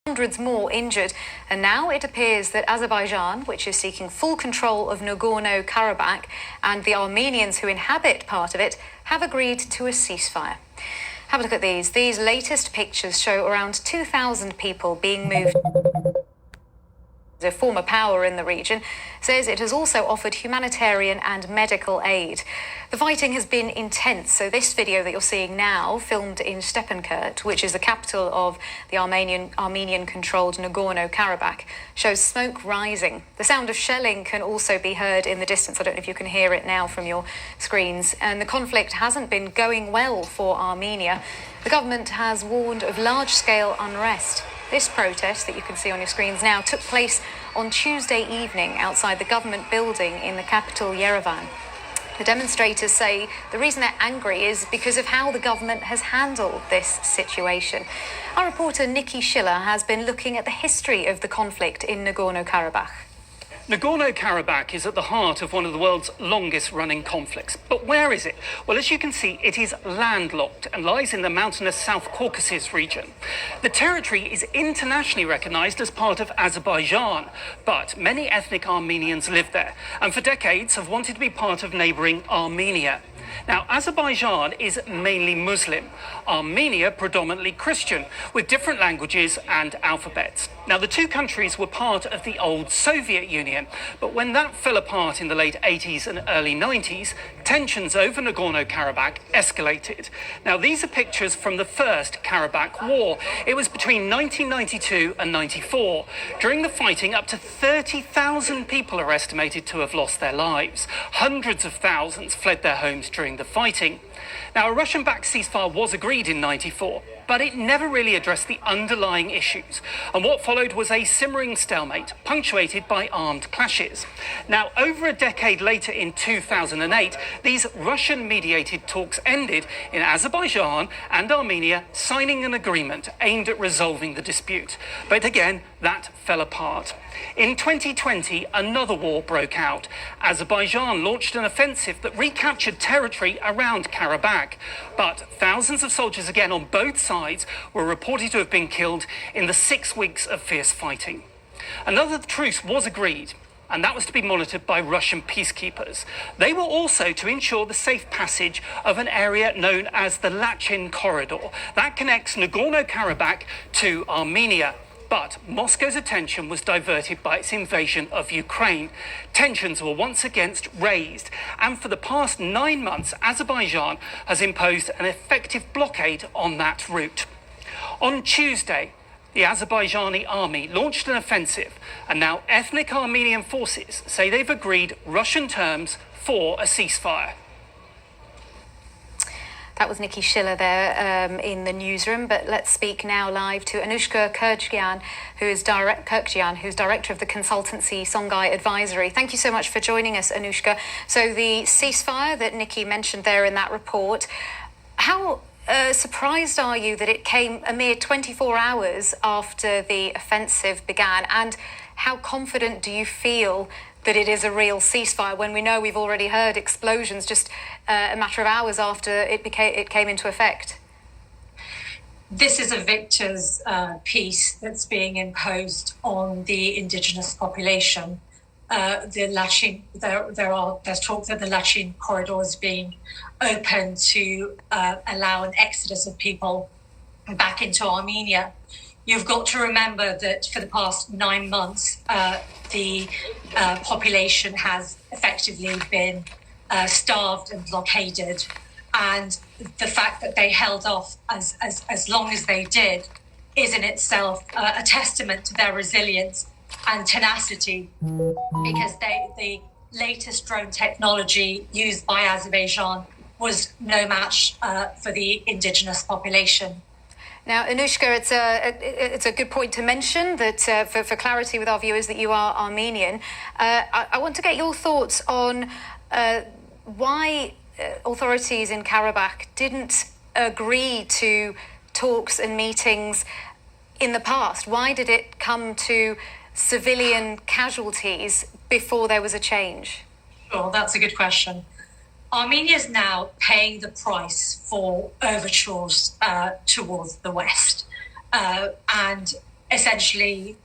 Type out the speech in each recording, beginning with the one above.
Hundreds more injured, and now it appears that Azerbaijan, which is seeking full control of Nagorno-Karabakh, and the Armenians who inhabit part of it have agreed to a ceasefire. Have a look at these. These latest pictures show around 2,000 people being moved. The former power in the region says it has also offered humanitarian and medical aid. The fighting has been intense, so this video that you're seeing now, filmed in Stepanakert, which is the capital of the Armenian-controlled Nagorno-Karabakh, shows smoke rising. The sound of shelling can also be heard in the distance. I don't know if you can hear it now from your screens. And the conflict hasn't been going well for Armenia. The government has warned of large-scale unrest. This protest that you can see on your screens now took place on Tuesday evening outside the government building in the capital, Yerevan. The demonstrators say the reason they're angry is because of how the government has handled this situation. Our reporter Nikki Schiller has been looking at the history of the conflict in Nagorno-Karabakh. Nagorno-Karabakh is at the heart of one of the world's longest-running conflicts. But where is it? Well, as you can see, it is landlocked and lies in the mountainous South Caucasus region. The territory is internationally recognised as part of Azerbaijan, but many ethnic Armenians live there and for decades have wanted to be part of neighbouring Armenia. Now, Azerbaijan is mainly Muslim, Armenia predominantly Christian, with different languages and alphabets. Now, the two countries were part of the old Soviet Union, but when that fell apart in the late 80s and early 90s, tensions over Nagorno-Karabakh escalated. Now, these are pictures from the First Karabakh War. It was between 1992 and 94. During the fighting, up to 30,000 people are estimated to have lost their lives. Hundreds of thousands fled their homes during the fighting. Now, a Russian-backed ceasefire was agreed in 94, but it never really addressed the underlying issues. And what followed was a simmering stalemate, punctuated by armed clashes. Now, over a decade later in 2008, these Russian-mediated talks ended in Azerbaijan and Armenia signing an agreement aimed at resolving the dispute. But again, that fell apart. In 2020, another war broke out. Azerbaijan launched an offensive that recaptured territory around Karabakh. But thousands of soldiers again on both sides were reported to have been killed in the 6 weeks of fierce fighting. Another truce was agreed, and that was to be monitored by Russian peacekeepers. They were also to ensure the safe passage of an area known as the Lachin Corridor. That connects Nagorno-Karabakh to Armenia. But Moscow's attention was diverted by its invasion of Ukraine. Tensions were once again raised, and for the past 9 months, Azerbaijan has imposed an effective blockade on that route. On Tuesday, the Azerbaijani army launched an offensive, and now ethnic Armenian forces say they've agreed Russian terms for a ceasefire. That was Nikki Schiller there in the newsroom, but let's speak now live to Anushka Kirkjian, who's director of the consultancy Songhai Advisory. Thank you so much for joining us, Anushka. So the ceasefire that Nikki mentioned there in that report, how surprised are you that it came a mere 24 hours after the offensive began, and how confident do you feel that it is a real ceasefire when we know we've already heard explosions just a matter of hours after it came into effect? This is a victor's peace that's being imposed on the indigenous population. There's talk that the Lachin corridor is being opened to allow an exodus of people back into Armenia. You've got to remember that for the past 9 months, the population has effectively been starved and blockaded. And the fact that they held off as long as they did is in itself a testament to their resilience and tenacity, because the latest drone technology used by Azerbaijan was no match for the indigenous population. Now, Anushka, it's a good point to mention that for clarity with our viewers that you are Armenian. I want to get your thoughts on why authorities in Karabakh didn't agree to talks and meetings in the past. Why did it come to civilian casualties before there was a change? Sure, that's a good question. Armenia is now paying the price for overtures towards the West. And essentially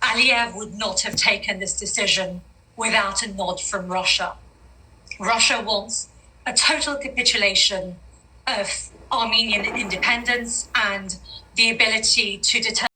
Aliyev would not have taken this decision without a nod from Russia. Russia wants a total capitulation of Armenian independence and the ability to determine